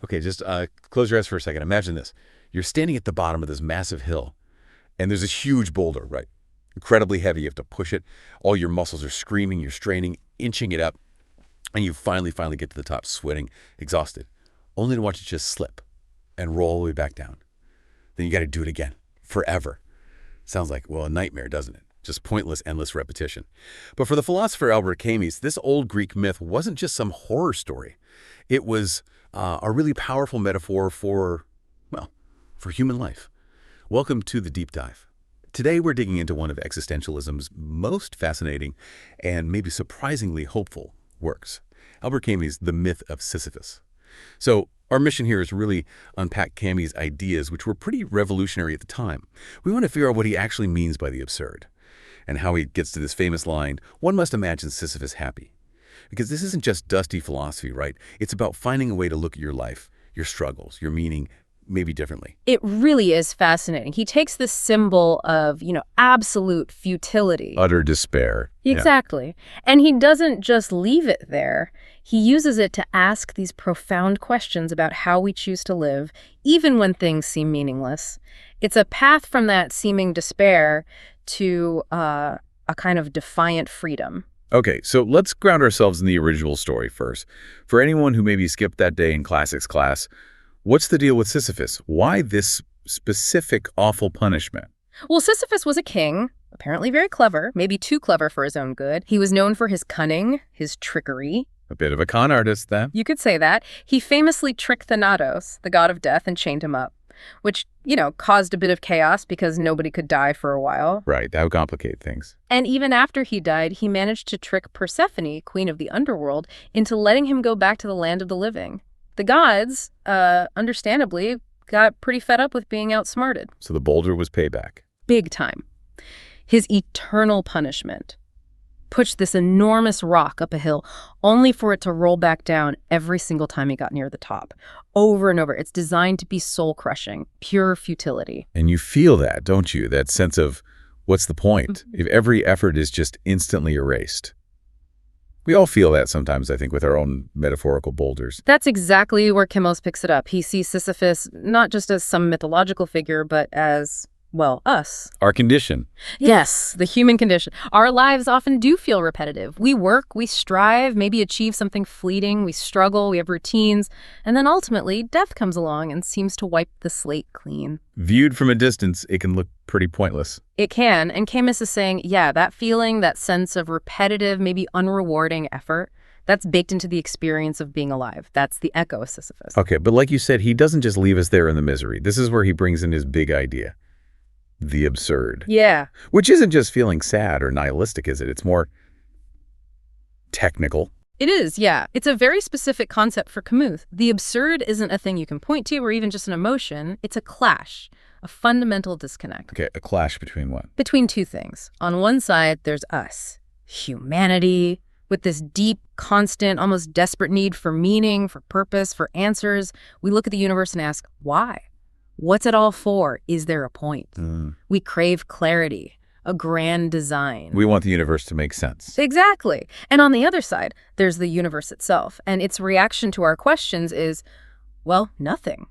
Okay, just close your eyes for a second. Imagine this. You're standing at the bottom of this massive hill, and there's this huge boulder, right? Incredibly heavy. You have to push it. All your muscles are screaming. You're straining, inching it up, and you finally get to the top, sweating, exhausted, only to watch it just slip and roll all the way back down. Then you got to do it again, forever. Sounds like, well, a nightmare, doesn't it? Just pointless, endless repetition. But for the philosopher Albert Camus, this old Greek myth wasn't just some horror story. It was a really powerful metaphor for, well, for human life. Welcome to the Deep Dive. Today we're digging into one of existentialism's most fascinating and maybe surprisingly hopeful works, Albert Camus' The Myth of Sisyphus. So our mission here is really unpack Camus' ideas, which were pretty revolutionary at the time. We want to figure out what he actually means by the absurd and how he gets to this famous line, "One must imagine Sisyphus happy." Because this isn't just dusty philosophy, right? It's about finding a way to look at your life, your struggles, your meaning, maybe differently. It really is fascinating. He takes this symbol of, absolute futility. Utter despair. Exactly. Yeah. And he doesn't just leave it there. He uses it to ask these profound questions about how we choose to live, even when things seem meaningless. It's a path from that seeming despair to a kind of defiant freedom. Okay, so let's ground ourselves in the original story first. For anyone who maybe skipped that day in classics class, what's the deal with Sisyphus? Why this specific awful punishment? Well, Sisyphus was a king, apparently very clever, maybe too clever for his own good. He was known for his cunning, his trickery. A bit of a con artist, then. You could say that. He famously tricked Thanatos, the god of death, and chained him up, which, caused a bit of chaos because nobody could die for a while. Right, that would complicate things. And even after he died, he managed to trick Persephone, queen of the underworld, into letting him go back to the land of the living. The gods, understandably, got pretty fed up with being outsmarted. So the boulder was payback. Big time. His eternal punishment. Pushed this enormous rock up a hill, only for it to roll back down every single time he got near the top. Over and over. It's designed to be soul-crushing, pure futility. And you feel that, don't you? That sense of, what's the point? If every effort is just instantly erased. We all feel that sometimes, I think, with our own metaphorical boulders. That's exactly where Camus picks it up. He sees Sisyphus not just as some mythological figure, but as, well, us. Our condition. Yes, the human condition. Our lives often do feel repetitive. We work, we strive, maybe achieve something fleeting, we struggle, we have routines, and then ultimately death comes along and seems to wipe the slate clean. Viewed from a distance, it can look pretty pointless. It can, and Camus is saying, yeah, that feeling, that sense of repetitive, maybe unrewarding effort, that's baked into the experience of being alive. That's the echo of Sisyphus. Okay, but like you said, he doesn't just leave us there in the misery. This is where he brings in his big idea. The absurd. Yeah. Which isn't just feeling sad or nihilistic, is it? It's more technical. It is, yeah. It's a very specific concept for Camus. The absurd isn't a thing you can point to or even just an emotion. It's a clash, a fundamental disconnect. Okay, a clash between what? Between two things. On one side, there's us, humanity, with this deep, constant, almost desperate need for meaning, for purpose, for answers. We look at the universe and ask, why? What's it all for? Is there a point? We crave clarity, a grand design. We want the universe to make sense. Exactly. And on the other side, there's the universe itself. And its reaction to our questions is, well, nothing.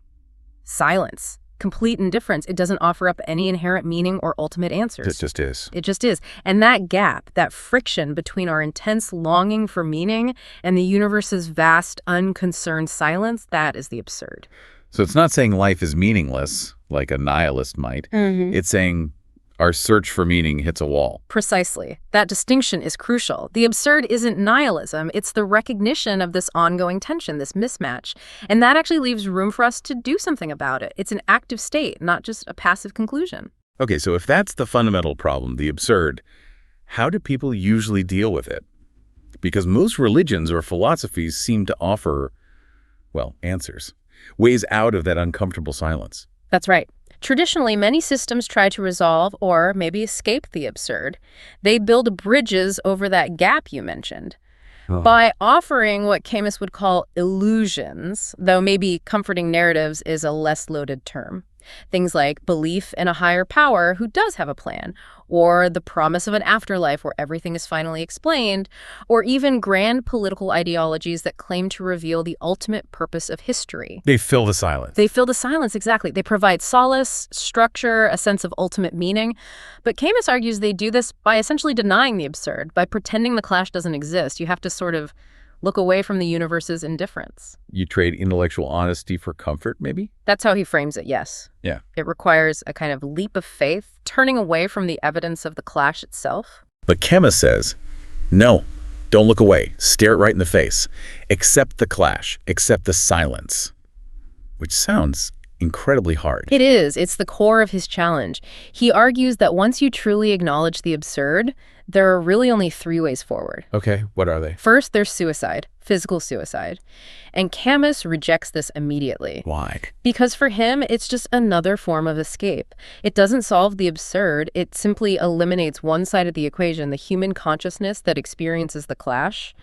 Silence. Complete indifference. It doesn't offer up any inherent meaning or ultimate answers. It just is. It just is. And that gap, that friction between our intense longing for meaning and the universe's vast, unconcerned silence, that is the absurd. So it's not saying life is meaningless, like a nihilist might. It's saying our search for meaning hits a wall. Precisely. That distinction is crucial. The absurd isn't nihilism. It's the recognition of this ongoing tension, this mismatch. And that actually leaves room for us to do something about it. It's an active state, not just a passive conclusion. Okay, so if that's the fundamental problem, the absurd, how do people usually deal with it? Because most religions or philosophies seem to offer, well, answers. Ways out of that uncomfortable silence. That's right. Traditionally, many systems try to resolve or maybe escape the absurd. They build bridges over that gap you mentioned by offering what Camus would call illusions, though maybe comforting narratives is a less loaded term. Things like belief in a higher power who does have a plan, or the promise of an afterlife where everything is finally explained, or even grand political ideologies that claim to reveal the ultimate purpose of history. They fill the silence. They fill the silence, exactly. They provide solace, structure, a sense of ultimate meaning. But Camus argues they do this by essentially denying the absurd, by pretending the clash doesn't exist. You have to sort of look away from the universe's indifference. You trade intellectual honesty for comfort, maybe? That's how he frames it, yes. Yeah. It requires a kind of leap of faith, turning away from the evidence of the clash itself. But Camus says, no, don't look away. Stare it right in the face. Accept the clash. Accept the silence. Which sounds incredibly hard. It is. It's the core of his challenge. He argues that once you truly acknowledge the absurd, there are really only three ways forward. Okay, what are they? First, there's suicide, physical suicide. And Camus rejects this immediately. Why? Because for him, it's just another form of escape. It doesn't solve the absurd. It simply eliminates one side of the equation, the human consciousness that experiences the clash.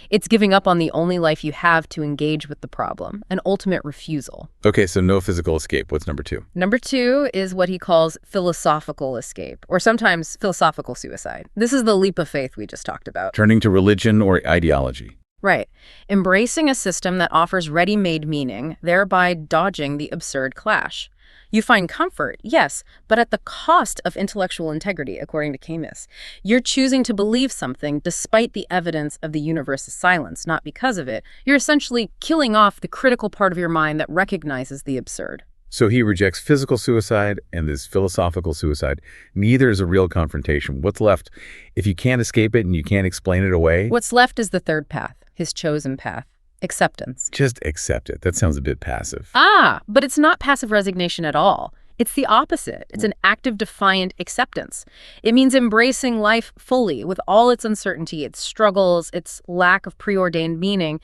It's giving up on the only life you have to engage with the problem, an ultimate refusal. Okay, so no physical escape. What's number two? Number two is what he calls philosophical escape, or sometimes philosophical suicide. This is the leap of faith we just talked about. Turning to religion or ideology. Right. Embracing a system that offers ready-made meaning, thereby dodging the absurd clash. You find comfort, yes, but at the cost of intellectual integrity, according to Camus. You're choosing to believe something despite the evidence of the universe's silence, not because of it. You're essentially killing off the critical part of your mind that recognizes the absurd. So he rejects physical suicide and this philosophical suicide. Neither is a real confrontation. What's left? If you can't escape it and you can't explain it away? What's left is the third path, his chosen path. Acceptance. Just accept it. That sounds a bit passive. But it's not passive resignation at all. It's the opposite. It's an active, defiant acceptance. It means embracing life fully with all its uncertainty, its struggles, its lack of preordained meaning.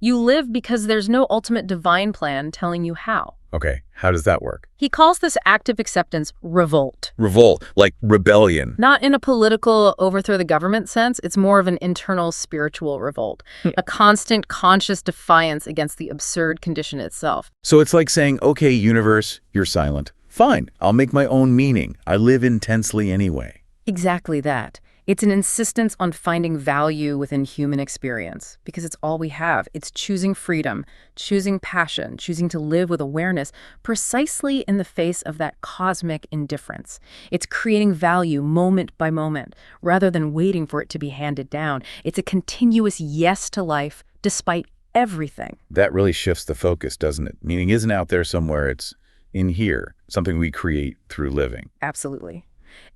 You live because there's no ultimate divine plan telling you how. Okay, how does that work? He calls this active acceptance revolt. Revolt, like rebellion. Not in a political overthrow the government sense. It's more of an internal spiritual revolt, a constant conscious defiance against the absurd condition itself. So it's like saying, okay, universe, you're silent. Fine, I'll make my own meaning. I live intensely anyway. Exactly that. It's an insistence on finding value within human experience, because it's all we have. It's choosing freedom, choosing passion, choosing to live with awareness, precisely in the face of that cosmic indifference. It's creating value moment by moment, rather than waiting for it to be handed down. It's a continuous yes to life, despite everything. That really shifts the focus, doesn't it? Meaning isn't out there somewhere, it's in here, something we create through living. Absolutely.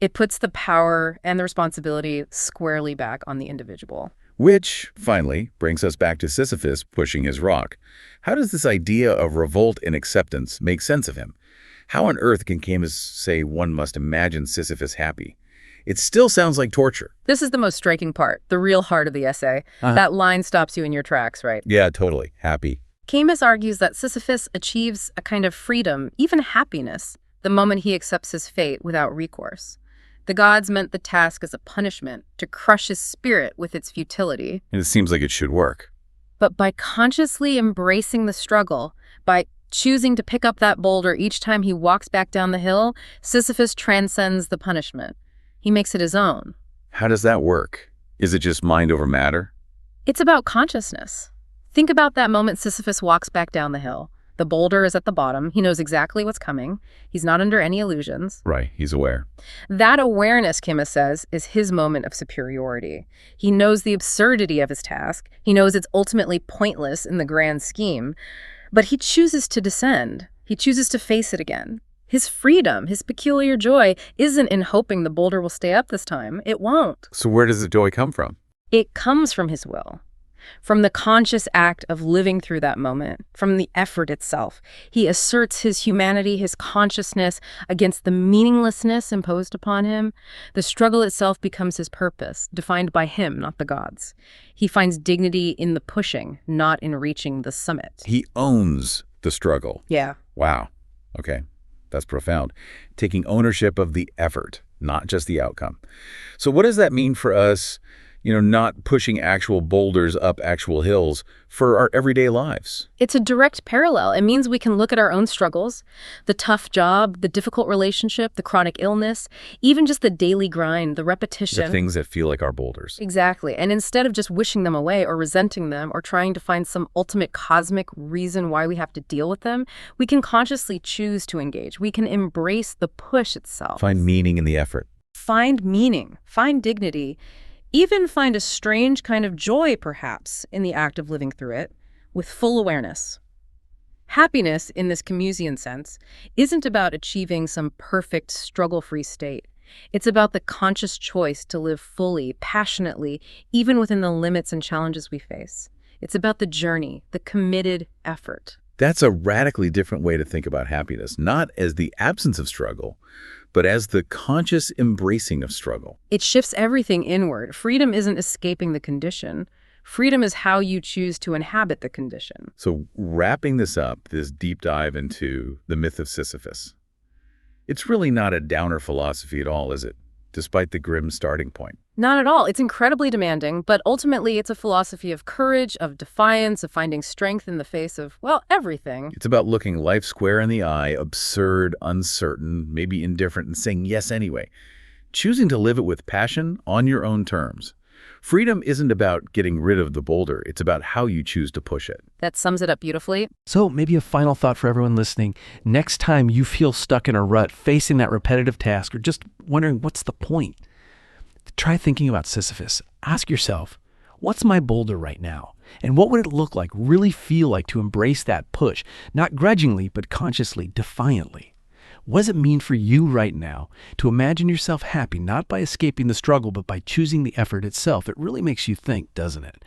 It puts the power and the responsibility squarely back on the individual. Which, finally, brings us back to Sisyphus pushing his rock. How does this idea of revolt and acceptance make sense of him? How on earth can Camus say one must imagine Sisyphus happy? It still sounds like torture. This is the most striking part, the real heart of the essay. That line stops you in your tracks, right? Yeah, totally. Happy. Camus argues that Sisyphus achieves a kind of freedom, even happiness, the moment he accepts his fate without recourse. The gods meant the task as a punishment, to crush his spirit with its futility. And it seems like it should work. But by consciously embracing the struggle, by choosing to pick up that boulder each time he walks back down the hill, Sisyphus transcends the punishment. He makes it his own. How does that work? Is it just mind over matter? It's about consciousness. Think about that moment Sisyphus walks back down the hill. The boulder is at the bottom. He knows exactly what's coming. He's not under any illusions. Right, he's aware. That awareness, Camus says, is his moment of superiority. He knows the absurdity of his task. He knows it's ultimately pointless in the grand scheme. But he chooses to descend. He chooses to face it again. His freedom, his peculiar joy, isn't in hoping the boulder will stay up this time. It won't. So where does the joy come from? It comes from his will. From the conscious act of living through that moment, from the effort itself. He asserts his humanity, his consciousness against the meaninglessness imposed upon him. The struggle itself becomes his purpose, defined by him, not the gods. He finds dignity in the pushing, not in reaching the summit. He owns the struggle. Yeah. Wow. Okay. That's profound. Taking ownership of the effort, not just the outcome. So what does that mean for us Not pushing actual boulders up actual hills for our everyday lives. It's a direct parallel. It means we can look at our own struggles, the tough job, the difficult relationship, the chronic illness, even just the daily grind, the repetition. The things that feel like our boulders. Exactly. And instead of just wishing them away or resenting them or trying to find some ultimate cosmic reason why we have to deal with them, we can consciously choose to engage. We can embrace the push itself. Find meaning in the effort. Find meaning, find dignity, even find a strange kind of joy, perhaps, in the act of living through it, with full awareness. Happiness, in this Camusian sense, isn't about achieving some perfect, struggle-free state. It's about the conscious choice to live fully, passionately, even within the limits and challenges we face. It's about the journey, the committed effort. That's a radically different way to think about happiness, not as the absence of struggle, but as the conscious embracing of struggle. It shifts everything inward. Freedom isn't escaping the condition. Freedom is how you choose to inhabit the condition. So wrapping this up, this deep dive into the myth of Sisyphus, it's really not a downer philosophy at all, is it? Despite the grim starting point. Not at all. It's incredibly demanding, but ultimately it's a philosophy of courage, of defiance, of finding strength in the face of, well, everything. It's about looking life square in the eye, absurd, uncertain, maybe indifferent, and saying yes anyway. Choosing to live it with passion on your own terms. Freedom isn't about getting rid of the boulder. It's about how you choose to push it. That sums it up beautifully. So maybe a final thought for everyone listening. Next time you feel stuck in a rut, facing that repetitive task, or just wondering what's the point, try thinking about Sisyphus. Ask yourself, what's my boulder right now? And what would it look like, really feel like to embrace that push, not grudgingly, but consciously, defiantly? What does it mean for you right now to imagine yourself happy, not by escaping the struggle, but by choosing the effort itself? It really makes you think, doesn't it?